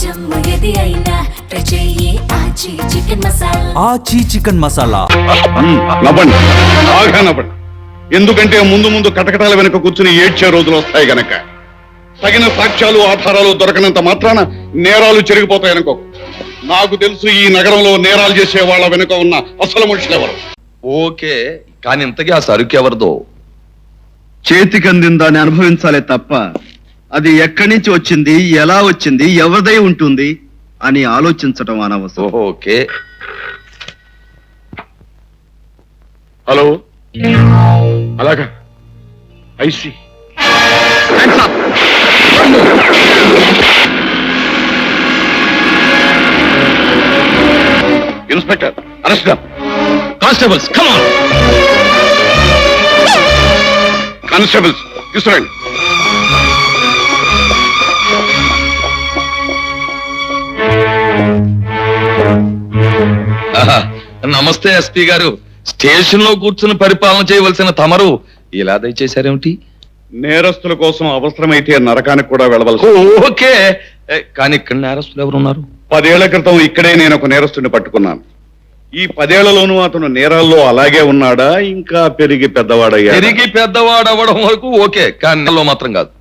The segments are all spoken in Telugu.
జమ్ము ఏది అయినా ట్రై చెయ్యి ఆచి చికెన్ మసాలా. ఆచి చికెన్ మసాలా. నవ్వండి, బాగా నవ్వండి. ఎందుకంటే ముందు ముందు కటకటాల వెనుక కూర్చుని ఏడ్చే రోజులు వస్తాయి గనక. తగిన సాక్ష్యాలు ఆధారాలు దొరకనంత మాత్రాన నేరాలు చెరిగిపోతాయనుకో. నాకు తెలుసు ఈ నగరంలో నేరాలు చేసే వాళ్ళ వెనుక ఉన్న అసలు మనుషులు ఎవరు. ఓకే, కానీ ఇంతకీ ఆ సరుకు ఎవరిదో? చేతికి అందిందాన్ని అనుభవించాలే తప్ప అది ఎక్కడి నుంచి వచ్చింది, ఎలా వచ్చింది, ఎవరిదై ఉంటుంది అని ఆలోచించటం అనవసరం. ఓకే. హలో, అలాగా, I see. Inspector, arrest. Constables, come on. Constables, తీసుకురండి. నమస్తే ఎస్పీ గారు. స్టేషన్ లో కూర్చుని పరిపాలన చేయవలసిన తమరు ఇలా దయచేశారేమిటి? నేరస్తుల కోసం అవసరమైతే నరకానికి కూడా వెళ్ళవలసి. ఓకే, కానీ ఇక్కడ నేరస్తులు ఎవరున్నారు? 10 ఏళ్ల క్రితం ఇక్కడే నేను ఒక నేరస్తుడిని పట్టుకున్నాను. ఈ 10 ఏళ్లలోనూ అతను నేరాల్లో అలాగే ఉన్నాడా, ఇంకా పెరిగి పెద్దవాడయ్యా? పెరిగి పెద్దవాడు అవ్వడం వరకు ఓకే, కానీ నెలలో మాత్రం కాదు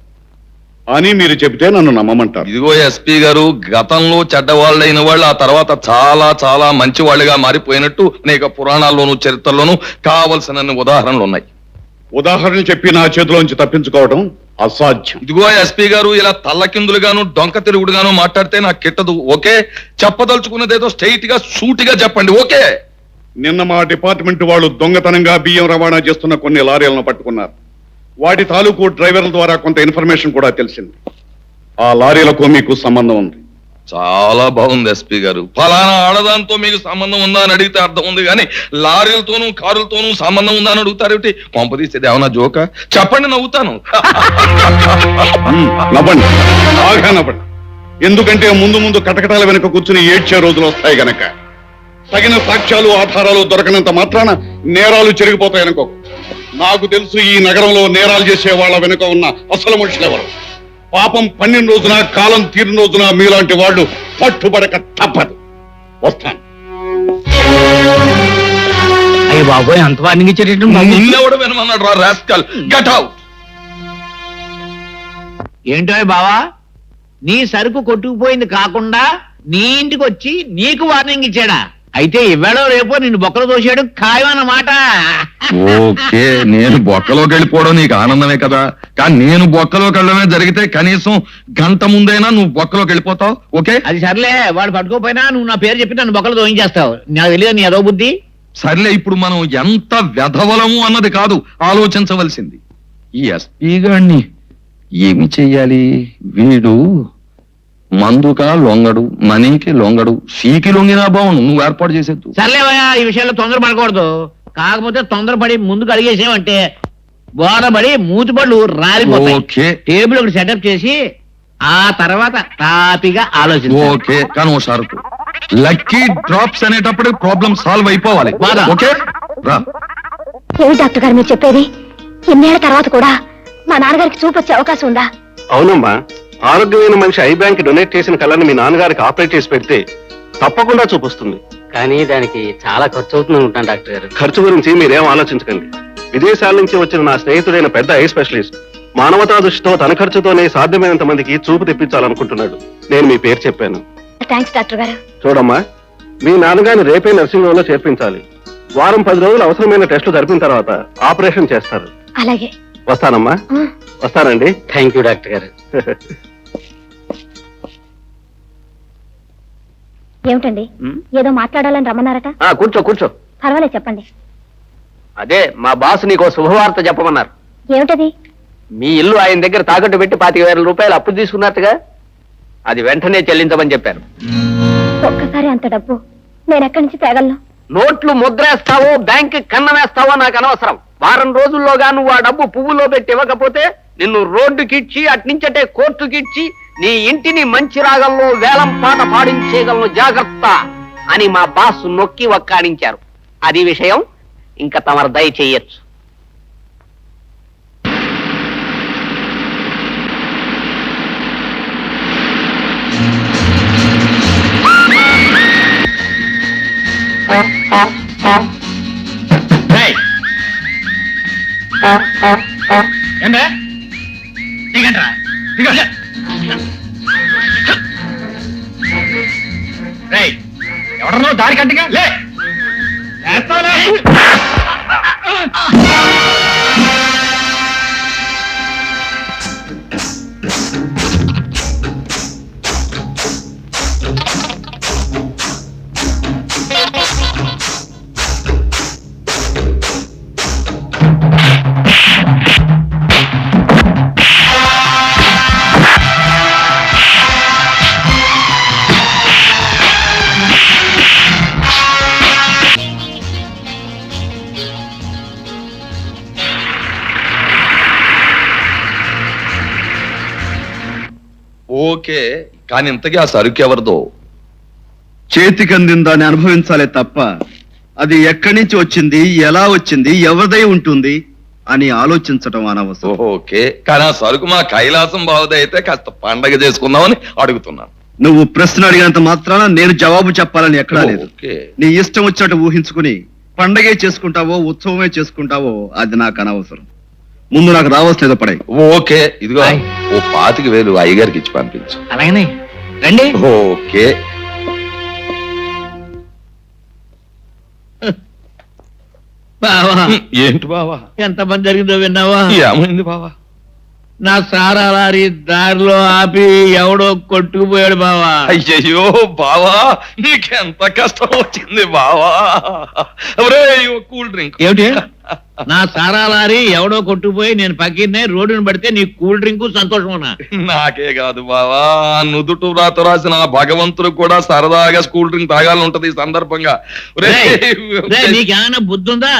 అని మీరు చెబితే నన్ను నమ్మమంటారు. ఇదిగో ఎస్పీ గారు, గతంలో చెడ్డవాళ్ళైన వాళ్ళు ఆ తర్వాత చాలా చాలా మంచి వాళ్ళుగా మారిపోయినట్టు అనేక పురాణాల్లోనూ చరిత్రలోనూ కావలసిన ఉదాహరణలు ఉన్నాయి. ఉదాహరణ చెప్పి నా చేతిలోంచి తప్పించుకోవడం అసాధ్యం. ఇదిగో ఎస్పీ గారు, ఇలా తల్లకిందులుగాను డొంక తిరుగుడుగాను మాట్లాడితే నాకు కిట్టదు. ఓకే, చెప్పదలుచుకున్నదేదో స్ట్రైట్ గా సూటిగా చెప్పండి. ఓకే. నిన్న మా డిపార్ట్మెంట్ వాళ్ళు దొంగతనంగా బియ్యం రవాణా చేస్తున్న కొన్ని లారీలను పట్టుకున్నారు. వాటి తాలూకు డ్రైవర్ల ద్వారా కొంత ఇన్ఫర్మేషన్ కూడా తెలిసింది. ఆ లారీలకు మీకు సంబంధం ఉంది. చాలా బాగుంది ఎస్పీ గారు. ఫలానా ఆడదాంతో మీకు సంబంధం ఉందా అని అడిగితే అర్థం ఉంది, కానీ లారీలతోనూ కారులతోనూ సంబంధం ఉందా అని అడుగుతారేమిటి? కొంపదీసేది ఏమన్నా జోక? చెప్పండి, నవ్వుతాను. నవ్వండి, బాగా నవ్వండి. ఎందుకంటే ముందు ముందు కటకటాల వెనుక కూర్చుని ఏడ్చే రోజులు వస్తాయి గనక. తగిన సాక్ష్యాలు ఆధారాలు దొరకనంత మాత్రాన నేరాలు చెరిగిపోతాయనుకో. నాకు తెలుసు ఈ నగరంలో నేరాలు చేసే వాళ్ళ వెనుక ఉన్న అసలు మనుషులు ఎవరు. పాపం 12 రోజున, కాలం తీరిన రోజున మీలాంటి వాళ్ళు పట్టుబడక తప్పదు. వస్తాను. అయ్య బాబోయ్, అంత వార్నింగ్ ఇచ్చేటట్టు నిన్నెవడు వినమన్నాడు రా రాస్కల్. Get out. ఏంటో బావా, నీ సరుకు కొట్టుకుపోయింది కాకుండా నీ ఇంటికి వచ్చి నీకు వార్నింగ్ ఇచ్చాడా? అయితే ఇవాళ రేపో నిన్ను బొక్కలు తోసాడు ఖాయమన్నమాట. ఓకే, నేను బొక్కలోకి వెళ్ళిపోవడం నీకు ఆనందమే కదా, కానీ నేను బొక్కలోకి వెళ్ళడమే జరిగితే కనీసం గంట ముందైనా నువ్వు బొక్కలోకి వెళ్ళిపోతావు. ఓకే, అది సర్లే, వాడు పట్టుకోపోయినా నువ్వు నా పేరు చెప్పి నన్ను బొక్కలు తోయించేస్తావు. నాకు తెలియదు నీ అదో బుద్ధి. సర్లే, ఇప్పుడు మనం ఎంత వెధవలము అన్నది కాదు ఆలోచించవలసింది. ఈ ఎస్పీ గారిని ఏమి చెయ్యాలి? వీడు మందుకా లొంగడు, మనీకి లొంగడు, సీకి లొంగినా బాగుండు. నువ్వు ఏర్పాటు చేసేద్దు. సర్లేవయ్యా, ఈ విషయంలో తొందర పడకూడదు. కాకపోతే తొందరపడి ముందుకు అడిగేసామంటే బోరబడి మూతిపళ్ళు రాలిపోతాయి. ఓకే. టేబుల్ ఒకటి సెటప్ చేసి ఆ తర్వాత తాపిగా ఆలోచించు. ఓకే, కానీ ఓ షరతు. లక్కీ డ్రాప్స్ అనేటప్పుడు ప్రాబ్లం సాల్వ్ అయిపోవాలి. బాగా. ఓకే రా. ఏమి డాక్టర్ గారు మీరు చెప్పేది? ఇన్నేళ్ల తర్వాత కూడా మా నాన్నగారికి చూపు వచ్చే అవకాశం ఉందా? అవునమ్మా, ఆరోగ్యమైన మనిషి ఐ బ్యాంక్ డొనేట్ చేసిన కళ్ళని మీ నాన్నగారికి ఆపరేట్ చేసి పెడితే తప్పకుండా చూపిస్తుంది. కానీ దానికి చాలా ఖర్చు అవుతుంది అనుకుంటాను డాక్టర్ గారు. ఖర్చు గురించి మీరేం ఆలోచించకండి. విదేశాల నుంచి వచ్చిన నా స్నేహితుడైన పెద్ద ఐ స్పెషలిస్ట్ మానవతా దృష్టితో తన ఖర్చుతోనే సాధ్యమైనంత మందికి చూపు తెప్పించాలనుకుంటున్నాడు. నేను మీ పేరు చెప్పాను. థ్యాంక్స్ డాక్టర్ గారు. చూడమ్మా, మీ నాన్నగారిని రేపే నర్సింగ్ హోమ్ లో చేర్పించాలి. వారం 10 రోజులు అవసరమైన టెస్టులు జరిపిన తర్వాత ఆపరేషన్ చేస్తారు. అలాగే. వస్తానమ్మా. వస్తానండి. థ్యాంక్ యూ డాక్టర్ గారు. ఏమిటండి, ఏదో మాట్లాడాలని రమ్మన్నారట? కూర్చో కూర్చో. పర్వాలేదు, చెప్పండి. అదే మా బాస్ నీకో శుభవార్త చెప్పమన్నారు. ఏమిటది? మీ ఇల్లు ఆయన దగ్గర తాకట్టు పెట్టి 25,000 రూపాయలు అప్పు తీసుకున్నట్టుగా అది వెంటనే చెల్లించమని చెప్పారు. ఒక్కసారి అంత డబ్బు నేను ఎక్కడి నుంచి తేగలను? నోట్లు ముద్రేస్తావో బ్యాంక్ కన్నం వేస్తావో నాకు అనవసరం. వారం రోజుల్లోగా నువ్వు ఆ డబ్బు పువ్వులో పెట్టి ఇవ్వకపోతే నిన్ను రోడ్డుకిచ్చి అట్నుంచటే కోర్టుకిచ్చి నీ ఇంటిని మంచి రాగంలో వేలం పాట పాడించేయగలను, జాగ్రత్త అని మా బాస్ నొక్కి వక్కాణించారు. అది విషయం. ఇంకా తమరు దయచేయచ్చు. రేయ్. ఏంటే దిగండ్రా దిగండి. రేయ్ ఎవడనో దారి కట్టిగా లే లేస్తావులే. ఓకే, కానీ ఇంతకీ ఆ సరుకు ఎవరిదో? చేతికందిన దాన్ని అనుభవించాలే తప్ప అది ఎక్కడి నుంచి వచ్చింది, ఎలా వచ్చింది, ఎవరిదై ఉంటుంది అని ఆలోచించటం అనవసరం. ఓకే, కానీ ఆ సరుకు మా కైలాసం బావుది అయితే కాస్త పండగ చేసుకుందామని అడుగుతున్నాను. నువ్వు ప్రశ్న అడిగినంత మాత్రాన నేను జవాబు చెప్పాలని ఎక్కడా లేదు. ఓకే, నీ ఇష్టం వచ్చినట్టు ఊహించుకుని పండగే చేసుకుంటావో ఉత్సవమే చేసుకుంటావో అది నాకు అనవసరం. ముందు నాకు రావాల్సినది పడే. ఓకే, ఇదిగో ఓ 25,000 అయ్యగారికి ఇచ్చి పంపించు. అలాగనే రండి. ఓకే. బావా ఏంటి బావా? ఎంత పని జరిగిందో విన్నావా? ఏమైంది బావా? నా సారా లారీ దారిలో ఆపి ఎవడో కొట్టుకుపోయాడు బావా. అయ్యయ్యో బావా, నీకెంత కష్టం వచ్చింది బావా. ఒరేయ్, ఓ కూల్ డ్రింక్. ఏమిటి? నా సారా లారీ ఎవడో కొట్టుకుపోయి నేను పక్కనే రోడ్డును పడితే నీ కూల్ డ్రింక్ సంతోషమా? నాకే కాదు బావా, నుదుటు రాత రాసిన ఆ భగవంతుడు కూడా సరదాగా కూల్ డ్రింక్ తాగాలని ఉంటది ఈ సందర్భంగా. నీకేమైనా బుద్ధి ఉందా?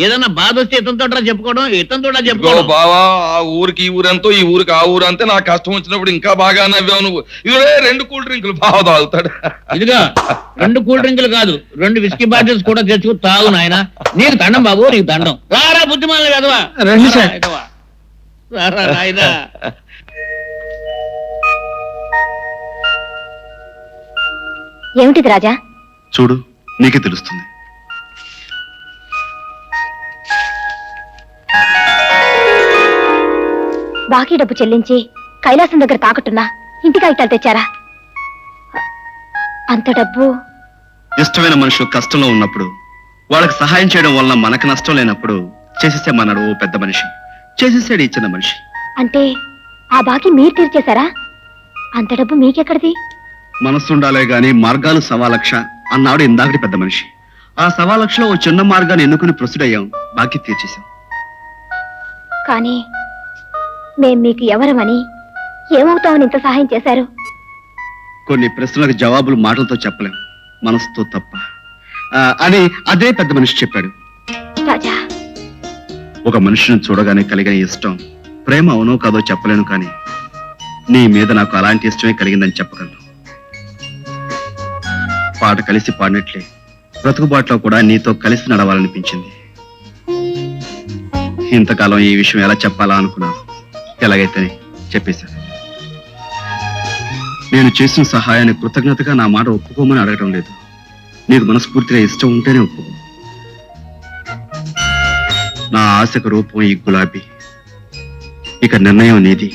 ఏదన్నా బాధ వస్తే ఇతంతో చెప్పుకోవడం, ఇతంతో ఇదిగో చెప్పుకోవడం. బావా, ఆ ఊరికి ఈ ఊరెంతో, ఈ ఊరికి ఆ ఊరు అంతే. నాకు కష్టం వచ్చినప్పుడు ఇంకా బాగా నవ్వావు నువ్వు. ఇదే 2 కూల్ డ్రింకులు బాగా తాగుతాడు. ఇదిగా 2 కూల్ డ్రింకులు కాదు, 2 విస్కీ బాటిల్స్ కూడా తెచ్చుకు తాగు నాయన. నీకు దండం బాబు, నీకు దండం. రారా బుద్ధిమాల వెదవా. రండి సార్. రారా నాయనా. ఏమిటిది రాజా? చూడు, నీకే తెలుస్తుంది. బాకీ డబ్బు చెల్లించి కైలాసం దగ్గర తాకట్టున్నా ఇంటి కాగితాలు తెచ్చారా? అంత డబ్బు ఇష్టమైన మనుషులు కష్టంలో ఉన్నప్పుడు వాళ్ళకి సహాయం చేయడం వలన మనకు నష్టం లేనప్పుడు చేసేసేమన్నాడు ఓ పెద్ద మనిషి. చేసేసాడు ఈ చిన్న మనిషి. అంటే ఆ బాకీ మీరు తీర్చేశారా? అంత డబ్బు మీకెక్కడిది? మనస్సుండాలే గాని మార్గాలు 1,00,000 అన్నాడు ఇందాకటి పెద్ద మనిషి. ఆ 1,00,000లో ఓ చిన్న మార్గాన్ని ఎన్నుకుని ప్రొసీడయ్యాం, బాకీ తీర్చేశాం. కానీ మేం మీకు ఎవరమని, ఏమవుతామని ఇంత సహాయం చేశారు? కొన్ని ప్రశ్నలకు జవాబులు మాటలతో చెప్పలేం, మనసుతో తప్ప అని అదే పెద్ద మనిషి చెప్పాడు. రాజా, ఒక మనిషిని చూడగానే కలిగిన ఇష్టం ప్రేమ అవునో కాదో చెప్పలేను, కానీ నీ మీద నాకు అలాంటి ఇష్టమే కలిగిందని చెప్పగలను. పాట కలిసి పాడినట్లే బ్రతుకుబాట్లో కూడా నీతో కలిసి నడవాలనిపించింది. ఇంతకాలం ఈ విషయం ఎలా చెప్పాలా అనుకున్నాను. ఎలాగైతే చెప్పేశాను. నేను చేసిన సహాయాన్ని కృతజ్ఞతగా నా మాట ఒప్పుకోమని అడగడం లేదు. నీకు మనస్ఫూర్తిగా ఇష్టం ఉంటేనే ఒప్పుకో. నా ఆశకు రూపం ఈ గులాబీ. ఇక నిర్ణయం నీది.